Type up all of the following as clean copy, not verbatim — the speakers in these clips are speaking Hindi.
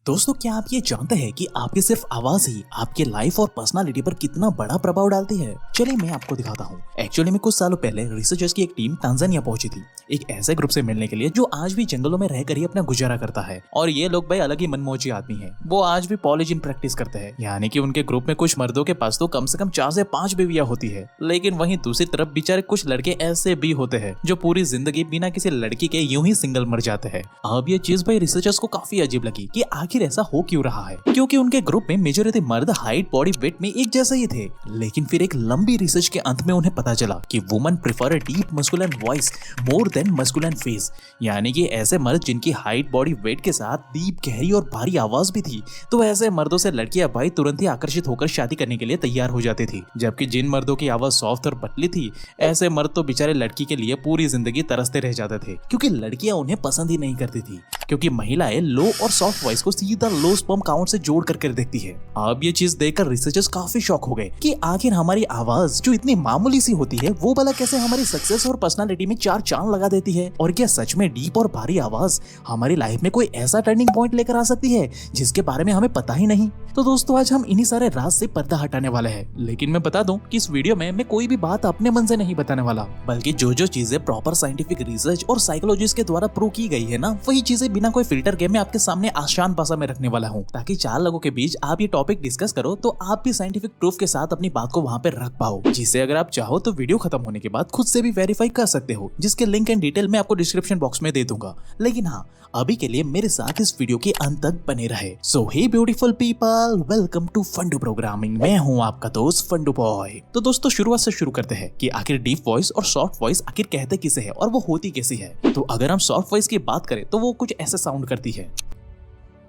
दोस्तों, क्या आप ये जानते हैं कि आपकी सिर्फ आवाज ही आपके लाइफ और पर्सनालिटी पर कितना बड़ा प्रभाव डालती है। चलिए मैं आपको दिखाता हूँ। एक्चुअली में कुछ सालों पहले रिसर्चर्स की एक टीम तांजानिया पहुंची थी, एक ऐसे ग्रुप से मिलने के लिए जो आज भी जंगलों में रहकर ही अपना गुजारा करता है। और ये लोग भाई अलग ही मनमोजी आदमी है। वो आज भी पॉलीजिन प्रैक्टिस करते हैं, यानी कि उनके ग्रुप में कुछ मर्दों के पास तो कम से कम 4 से 5 बीवियां होती है। लेकिन वहीं दूसरी तरफ बेचारे कुछ लड़के ऐसे भी होते हैं जो पूरी जिंदगी बिना किसी लड़की के यूं ही सिंगल मर जाते हैं। अब ये चीज भाई रिसर्चर्स को काफी अजीब लगी कि आखिर ऐसा हो क्यों रहा है, क्योंकि उनके ग्रुप में मेजॉरिटी मर्द हाइट बॉडी वेट में एक जैसे ही थे। लेकिन फिर एक लंबी रिसर्च के अंत में उन्हें पता चला कि woman prefer a deep masculine voice more than masculine face, यानी कि ऐसे मर्द जिनकी हाइट बॉडी वेट के साथ डीप गहरी और भारी आवाज भी थी, तो ऐसे मर्दों से लड़कियां भाई तुरंत ही आकर्षित होकर शादी करने के लिए तैयार हो जाती थी। जबकि जिन मर्दों की आवाज सॉफ्ट और पतली थी, ऐसे मर्द तो बेचारे लड़की के लिए पूरी जिंदगी तरसते रह जाते थे, क्योंकि लड़कियां उन्हें पसंद ही नहीं करती थी, क्योंकि महिलाएं लो और सॉफ्ट वॉइस को सीधा लो स्पर्म काउंट से जोड़ करके देखती है। अब ये चीज देखकर रिसर्चर्स काफी शॉक हो गए कि आखिर हमारी आवाज जो इतनी मामूली सी होती है, वो भला कैसे हमारी सक्सेस और पर्सनालिटी में 4 चांद लगा देती है। और क्या सच में डीप और भारी आवाज हमारी लाइफ में कोई ऐसा टर्निंग पॉइंट लेकर आ सकती है जिसके बारे में हमें पता ही नहीं। तो दोस्तों, आज हम इन्हीं सारे राज से पर्दा हटाने वाले हैं। लेकिन मैं बता दूं कि इस वीडियो में मैं कोई भी बात अपने मन से नहीं बताने वाला, बल्कि जो चीजें प्रॉपर साइंटिफिक रिसर्च और साइकोलॉजिस्ट के द्वारा प्रूव की गई है ना, वही चीजें बिना कोई फिल्टर के मैं आपके सामने आसान भाषा में रखने वाला हूँ, ताकि 4 लोगों के बीच आप ये टॉपिक डिस्कस करो तो आप भी साइंटिफिक प्रूफ के साथ अपनी बात को वहाँ पे रख पाओ, जिसे अगर आप चाहो तो वीडियो खत्म होने के बाद खुद से भी वेरीफाई कर सकते हो, जिसके लिंक एंड डिटेल मैं आपको डिस्क्रिप्शन बॉक्स में दे दूंगा। लेकिन हाँ, अभी के लिए मेरे साथ इस वीडियो के अंत तक बने रहे। So hey beautiful people, welcome to Fundoo programming. मैं हूँ आपका दोस्त फंडू बॉय। तो दोस्तों, शुरुआत से शुरू करते हैं कि आखिर डीप वॉइस और सॉफ्ट वॉइस आखिर कहते किसे है और वो होती कैसी है। तो अगर हम सॉफ्ट वॉइस की बात करें तो वो कुछ ऐसे साउंड करती है।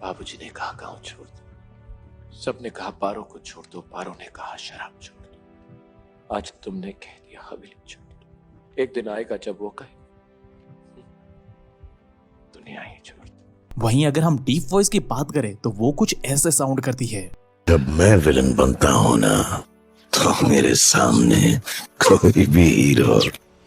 बाबूजी ने कहा गांव छोड़ दो, सबने कहा पारों को छोड़ दो, पारों ने कहा शराब छोड़ दो, आज तुमने कह दिया हवेली छोड़ दो। एक दिन आएगा जब वो कहे दुनिया ही छोड़ दो। वहीं अगर हम डीप वॉइस की बात करें तो वो कुछ ऐसे साउंड करती है। जब मैं विलन बनता हूं ना, तो मेरे सामने कोई भी हीरो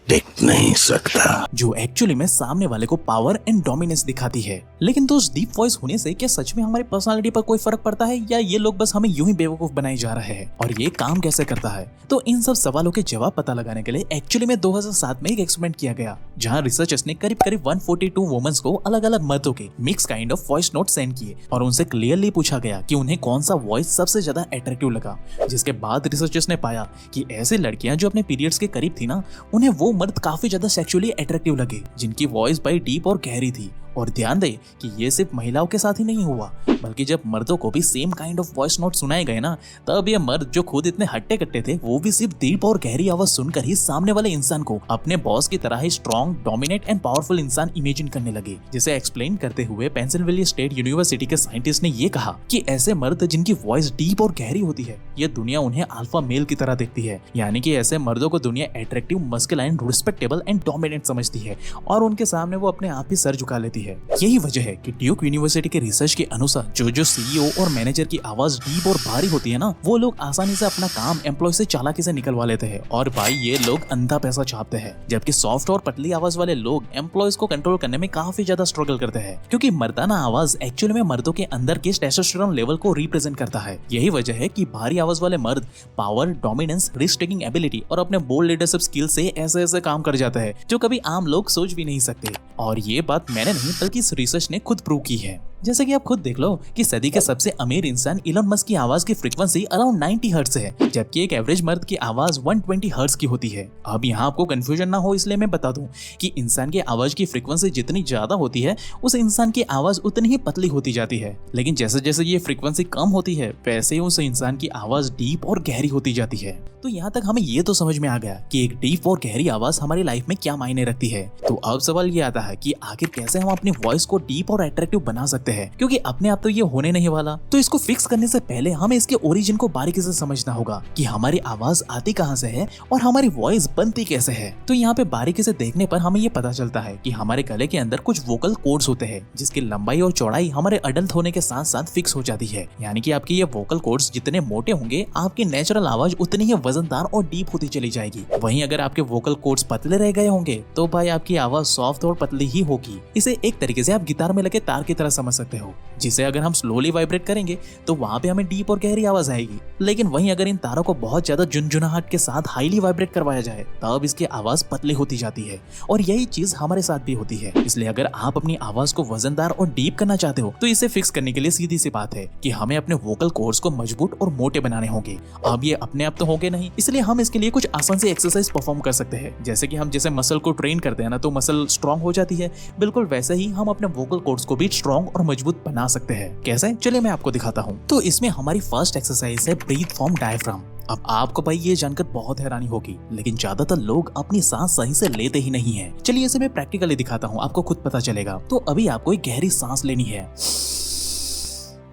टिक नहीं सकता, जो एक्चुअली में सामने वाले को पावर एंड डोमिनेंस दिखाती है। लेकिन दोस्त, डीप वॉइस होने से क्या सच में हमारी पर्सनालिटी पर कोई फर्क पड़ता है, या ये लोग बस हमें यूं ही बेवकूफ बनाए जा रहे हैं? और ये काम कैसे करता है? तो इन सब सवालों के जवाब पता लगाने के लिए एक्चुअली में 2007 में एक एक्सपेरिमेंट किया गया, जहाँ रिसर्चर्स ने करीब 142 वुमेन्स को अलग अलग मर्दों के mix kind of voice note send किए और उनसे क्लियरली पूछा गया कि उन्हें कौन सा वॉइस सबसे ज्यादा अट्रैक्टिव लगा। जिसके बाद रिसर्चर्स ने पाया कि ऐसी लड़कियां जो अपने पीरियड्स के करीब थी ना, उन्हें वो मर्द काफी ज्यादा सेक्सुअली अट्रैक्टिव लगे जिनकी वॉइस भाई डीप और गहरी थी। और ध्यान दे कि ये सिर्फ महिलाओं के साथ ही नहीं हुआ, बल्कि जब मर्दों को भी same kind of voice note सुनाए गए ना, तब ये मर्द जो खुद इतने हट्टे कट्टे थे, वो भी सिर्फ डीप और गहरी आवाज सुनकर ही सामने वाले इंसान को अपने बॉस की तरह ही स्ट्रॉन्ग, डोमिनेट एंड पावरफुल इंसान इमेजिन करने लगे। जिसे एक्सप्लेन करते हुए पेंसिल्वेनिया स्टेट यूनिवर्सिटी के साइंटिस्ट ने ये कहा कि ऐसे मर्द जिनकी वॉइस डीप और गहरी होती है, ये दुनिया उन्हें अल्फा मेल की तरह देखती है, यानी कि ऐसे मर्दों को दुनिया attractive, masculine, respectable and dominant समझती है और उनके सामने वो अपने आप ही सर झुका लेती है। यही वजह है कि ड्यूक यूनिवर्सिटी के रिसर्च के अनुसार जो सीईओ और मैनेजर की आवाज डीप और भारी होती है ना, वो लोग आसानी से अपना काम एम्प्लॉय से चालाकी से निकलवा लेते हैं और भाई ये लोग अंधा पैसा छापते हैं। जबकि सॉफ्ट और पतली आवाज वाले लोग एम्प्लॉयज को कंट्रोल करने में काफी ज्यादा स्ट्रगल करते हैं, क्योंकि मर्दाना आवाज एक्चुअली में मर्दों के अंदर के टेस्टोस्टेरोन लेवल को रिप्रेजेंट करता है। यही वजह है कि भारी आवाज वाले मर्द power, dominance, risk taking ability और अपने बोल्ड लीडरशिप स्किल से ऐसे ऐसे काम कर जाते हैं जो कभी आम लोग सोच भी नहीं सकते। और ये बात मैंने नहीं बल्कि इस रिसर्च ने खुद प्रूव की है। जैसे कि आप खुद देख लो कि सदी के सबसे अमीर इंसान इलॉन मस्क की आवाज की फ्रीक्वेंसी अराउंड 90 हर्ट्ज है, जबकि एक एवरेज मर्द की आवाज 120 हर्ट्ज की होती है। अब यहाँ आपको कंफ्यूजन ना हो इसलिए मैं बता दूं कि इंसान की आवाज की फ्रीक्वेंसी जितनी ज्यादा होती है, उस इंसान की आवाज उतनी ही पतली होती जाती है। लेकिन जैसे जैसे ये फ्रीक्वेंसी कम होती है, वैसे ही उस इंसान की आवाज डीप और गहरी होती जाती है। तो यहाँ तक हमें ये तो समझ में आ गया कि एक डीप और गहरी आवाज हमारी लाइफ में क्या मायने रखती है। तो अब सवाल ये आता है कि आखिर कैसे हम अपनी वॉइस को डीप और अट्रैक्टिव बना सकते हैं, क्योंकि अपने आप तो ये होने नहीं वाला। तो इसको फिक्स करने से पहले हमें इसके ओरिजिन को बारीकी से समझना होगा कि हमारी आवाज आती कहाँ से है और हमारी वॉइस बनती कैसे है। तो यहाँ पे बारीकी से देखने पर हमें ये पता चलता है कि हमारे गले के अंदर कुछ वोकल कॉर्ड्स होते हैं, जिसकी लंबाई और चौड़ाई हमारे अडल्ट होने के साथ साथ फिक्स हो जाती है। यानी कि आपकी ये वोकल कॉर्ड्स जितने मोटे होंगे, आपकी नेचुरल आवाज उतनी ही वजनदार और डीप होती चली जाएगी। वहीं अगर आपके वोकल कॉर्ड्स पतले रह गए होंगे, तो भाई आपकी आवाज सॉफ्ट और पतली ही होगी। इसे एक तरीके से आप गिटार में लगे तार की तरह समझ सकते हो, जिसे अगर हम स्लोली वाइब्रेट करेंगे तो वहां पे हमें डीप और गहरी आवाज आएगी। लेकिन वहीं अगर इन तारों को बहुत ज्यादा झुनझुनाहट के साथ हाईली वाइब्रेट करवाया जाए तब इसकी आवाज पतली होती जाती है, और यही चीज हमारे साथ भी होती है। इसलिए अगर आप अपनी आवाज को वजनदार और डीप करना चाहते हो तो इसे फिक्स करने के लिए सीधी सी बात है कि हमें अपने वोकल कॉर्ड्स को मजबूत और मोटे बनाने होंगे। अब ये अपने आप तो होंगे नहीं, इसलिए हम इसके लिए कुछ आसान सी एक्सरसाइज परफॉर्म कर सकते हैं। जैसे कि हम जैसे मसल को ट्रेन करते हैं ना तो मसल स्ट्रांग हो जाती है, बिल्कुल वैसे ही हम अपने वोकल कॉर्ड्स को भी स्ट्रांग और मजबूत बना सकते हैं। कैसे? चलिए मैं आपको दिखाता हूँ। तो इसमें हमारी फर्स्ट एक्सरसाइज है ब्रीथ फ्रॉम डायफ्राम। अब आपको भाई ये जानकर बहुत हैरानी होगी, लेकिन ज्यादातर लोग अपनी सांस सही से लेते ही नहीं है। चलिए इसे मैं प्रैक्टिकली दिखाता हूँ, आपको खुद पता चलेगा। तो अभी आपको एक गहरी सांस लेनी है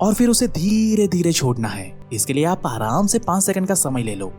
और फिर उसे धीरे धीरे छोड़ना है। इसके लिए आप आराम से 5 सेकंड का समय ले लो।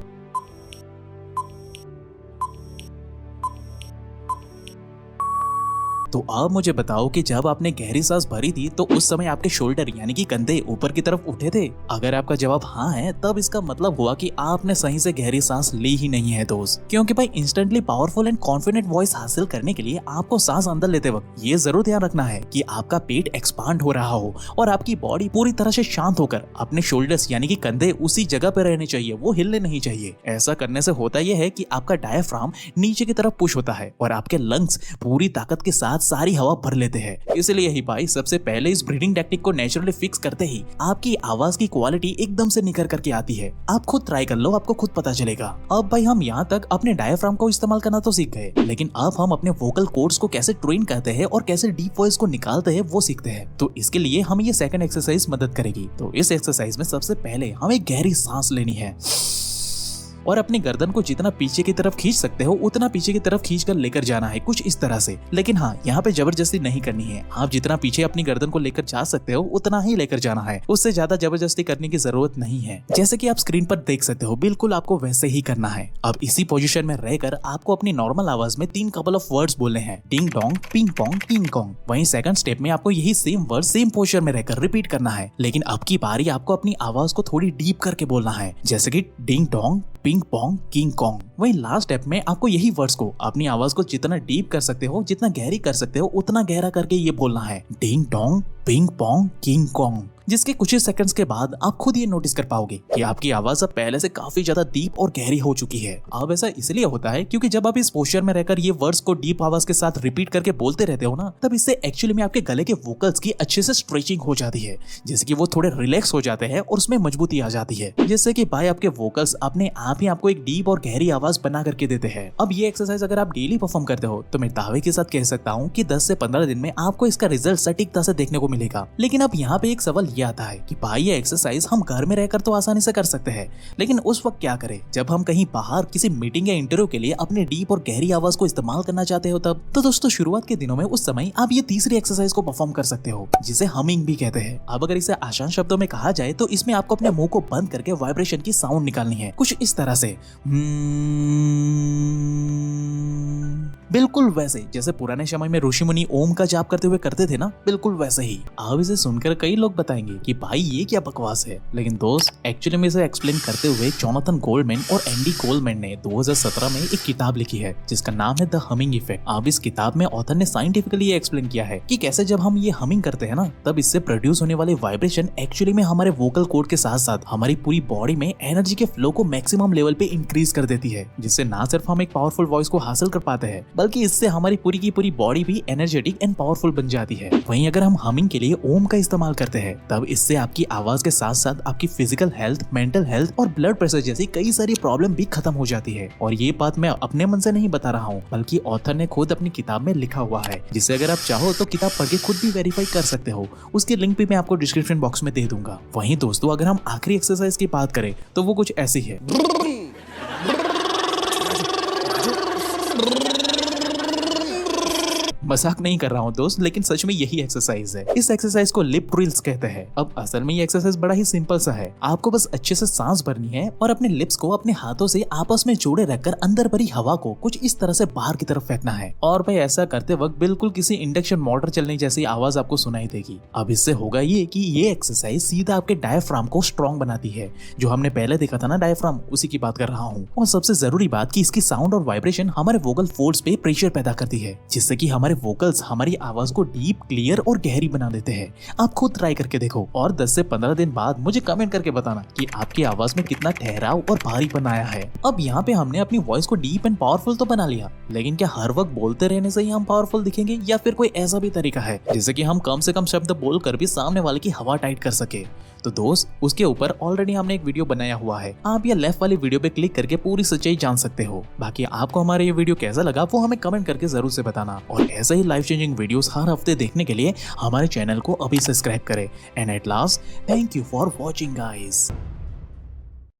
तो अब मुझे बताओ कि जब आपने गहरी सांस भरी थी तो उस समय आपके शोल्डर यानी कि कंधे ऊपर की तरफ उठे थे? अगर आपका जवाब हाँ है तब इसका मतलब हुआ कि आपने सही से गहरी सांस ली ही नहीं है दोस्त। क्योंकि भाई instantly powerful and confident voice हासिल करने के लिए आपको सांस अंदर लेते वक्त ये जरूर ध्यान रखना है कि आपका पेट एक्सपांड हो रहा हो और आपकी बॉडी पूरी तरह से शांत होकर अपने शोल्डर्स यानी कि कंधे उसी जगह पे रहने चाहिए, वो हिलने नहीं चाहिए। ऐसा करने से होता यह है कि आपका डायफ्राम नीचे की तरफ पुश होता है और आपके लंग्स पूरी ताकत के साथ सारी हवा भर लेते हैं। इसलिए ही भाई सबसे पहले इस ब्रीदिंग टेक्निक को नेचुरली फिक्स करते ही आपकी आवाज की क्वालिटी एकदम से निखर करके आती है। आप खुद ट्राई कर लो, आपको खुद पता चलेगा। अब भाई हम यहाँ तक अपने डायफ्राम को इस्तेमाल करना तो सीख गए, लेकिन अब हम अपने वोकल कॉर्ड्स को कैसे ट्रेन करते हैं और कैसे डीप वॉइस को निकालते हैं वो सीखते हैं। तो इसके लिए हमें ये सेकंड एक्सरसाइज मदद करेगी। तो इस एक्सरसाइज में सबसे पहले हमें गहरी सांस लेनी है और अपनी गर्दन को जितना पीछे की तरफ खींच सकते हो उतना पीछे की तरफ खींच कर लेकर जाना है, कुछ इस तरह से। लेकिन हाँ, यहाँ पे जबरदस्ती नहीं करनी है। आप जितना पीछे अपनी गर्दन को लेकर जा सकते हो उतना ही लेकर जाना है, उससे ज्यादा जबरदस्ती करने की जरूरत नहीं है। जैसे कि आप स्क्रीन पर देख सकते हो, बिल्कुल आपको वैसे ही करना है। अब इसी पोजीशन में रहकर आपको अपनी नॉर्मल आवाज में 3 कपल ऑफ वर्ड्स बोलने हैं, ding dong, ping pong, king Kong. वहीं सेकंड स्टेप में आपको यही सेम वर्ड सेम पोस्चर में रहकर रिपीट करना है, लेकिन अब की बारी आपको अपनी आवाज को थोड़ी डीप करके बोलना है, जैसे कि ding dong, ping pong, king Kong. वहीं लास्ट स्टेप में आपको यही वर्ड्स को अपनी आवाज को जितना डीप कर सकते हो, जितना गहरी कर सकते हो उतना गहरा करके ये बोलना है, ding dong, ping pong, king Kong. जिसके कुछ ही सेकंड्स के बाद आप खुद ये नोटिस कर पाओगे कि आपकी आवाज अब पहले से काफी ज्यादा डीप और गहरी हो चुकी है। अब ऐसा इसलिए होता है क्योंकि जब आप इस पोस्चर में रहकर ये वर्ड्स को डीप आवाज के साथ रिपीट करके बोलते रहते हो ना, तब इससे एक्चुअली में आपके गले के वोकल्स की अच्छे से स्ट्रेचिंग हो जाती है, जिससे कि वो थोड़े रिलैक्स हो जाते हैं और उसमें मजबूती आ जाती है, जिससे कि भाई आपके वोकल्स अपने आप ही आपको एक डीप और गहरी आवाज बना करके देते हैं। अब ये एक्सरसाइज अगर आप डेली परफॉर्म करते हो तो मैं दावे के साथ कह सकता हूँ कि 10 से 15 दिन में आपको इसका रिजल्ट सटीकता से देखने को मिलेगा। लेकिन अब यहाँ पे एक सवाल ये आता है कि ये एक्सरसाइज हम घर में रहकर तो आसानी से कर सकते हैं, लेकिन उस वक्त क्या करें जब हम कहीं बाहर किसी मीटिंग या इंटरव्यू के लिए अपने डीप और गहरी आवाज को इस्तेमाल करना चाहते हो तब? तो दोस्तों शुरुआत के दिनों में उस समय आप ये तीसरी एक्सरसाइज को परफॉर्म कर सकते हो, जिसे हमिंग भी कहते हैं। अब अगर इसे आसान शब्दों में कहा जाए तो इसमें आपको अपने मुंह को बंद करके वाइब्रेशन की साउंड निकालनी है, कुछ इस तरह से, बिल्कुल वैसे जैसे पुराने समय में ऋषि मुनि ओम का जाप करते हुए करते थे ना, बिल्कुल वैसे ही। अब इसे सुनकर कई लोग बताएंगे कि भाई ये क्या बकवास है, लेकिन दोस्त एक्चुअली में इसे एक्सप्लेन करते हुए जोनाथन गोल्डमैन और एंडी कोलमैन ने 2017 में एक किताब लिखी है जिसका नाम है द हमिंग इफेक्ट। अब इस किताब में ऑथर ने साइंटिफिकली ये एक्सप्लेन किया है कि कैसे जब हम ये हमिंग करते हैं ना तब इससे प्रोड्यूस होने वाले वाइब्रेशन एक्चुअली में हमारे वोकल कॉर्ड के साथ साथ हमारी पूरी बॉडी में एनर्जी के फ्लो को मैक्सिमम लेवल पे इंक्रीज कर देती है, जिससे ना सिर्फ हम एक पावरफुल वॉइस को हासिल कर पाते हैं बल्कि इससे हमारी पूरी की पूरी बॉडी भी एनर्जेटिक एंड पावरफुल बन जाती है। वहीं अगर हम हमिंग के लिए ओम का इस्तेमाल करते हैं तब इससे आपकी आवाज के साथ साथ आपकी फिजिकल हेल्थ, मेंटल हेल्थ और ब्लड प्रेशर जैसी कई सारी प्रॉब्लम भी खत्म हो जाती है। और ये बात मैं अपने मन से नहीं बता रहा हूँ, बल्कि ऑथर ने खुद अपनी किताब में लिखा हुआ है, जिसे अगर आप चाहो तो किताब पढ़ के खुद भी वेरीफाई कर सकते हो। उसकी लिंक भी मैं आपको डिस्क्रिप्शन बॉक्स में दे दूंगा। वहीं दोस्तों अगर हम आखिरी एक्सरसाइज की बात करें तो वो कुछ ऐसी है। मजाक नहीं कर रहा हूँ दोस्त, लेकिन सच में यही एक्सरसाइज है। इस एक्सरसाइज को लिप ट्रिल्स कहते हैं। अब असल में ये एक्सरसाइज बड़ा ही सिंपल सा है। आपको बस अच्छे से सांस भरनी है और अपने लिप्स को अपने हाथों से आपस में जोड़े रखकर अंदर भरी हवा को कुछ इस तरह से बाहर की तरफ फेंकना है। और भाई ऐसा करते वक्त बिल्कुल किसी इंडक्शन मोटर चलने जैसी आवाज आपको सुनाई देगी। अब इससे होगा ये कि ये एक्सरसाइज सीधा आपके डायफ्राम को स्ट्रॉन्ग बनाती है, जो हमने पहले देखा था ना डायफ्राम, उसी की बात कर रहा हूँ। और सबसे जरूरी बात कि इसकी साउंड और वाइब्रेशन हमारे वोकल फोल्ड्स पे प्रेशर पैदा करती है, जिससे कि हमारे वोकल्स हमारी आवाज को डीप, क्लियर और गहरी बना देते हैं। आप खुद ट्राई करके देखो और 10 से 15 दिन बाद मुझे कमेंट करके बताना कि आपकी आवाज में कितना ठहराव और भारीपन आया है। अब यहाँ पे हमने अपनी वॉइस को डीप एंड पावरफुल तो बना लिया, लेकिन क्या हर वक्त बोलते रहने से ही हम पावरफुल दिखेंगे या फिर कोई ऐसा भी तरीका है जिससे कि हम कम से कम शब्द बोलकर भी सामने वाले की हवा टाइट कर सके? तो दोस्त, उसके ऊपर ऑलरेडी हमने एक वीडियो बनाया हुआ है, आप ये लेफ्ट वाली वीडियो पे क्लिक करके पूरी सच्चाई जान सकते हो। बाकी आपको हमारा ये वीडियो कैसा लगा वो हमें कमेंट करके जरूर से बताना, और ऐसे ही लाइफ चेंजिंग वीडियोस हर हफ्ते देखने के लिए हमारे चैनल को अभी सब्सक्राइब करें। And at last, thank you for watching guys.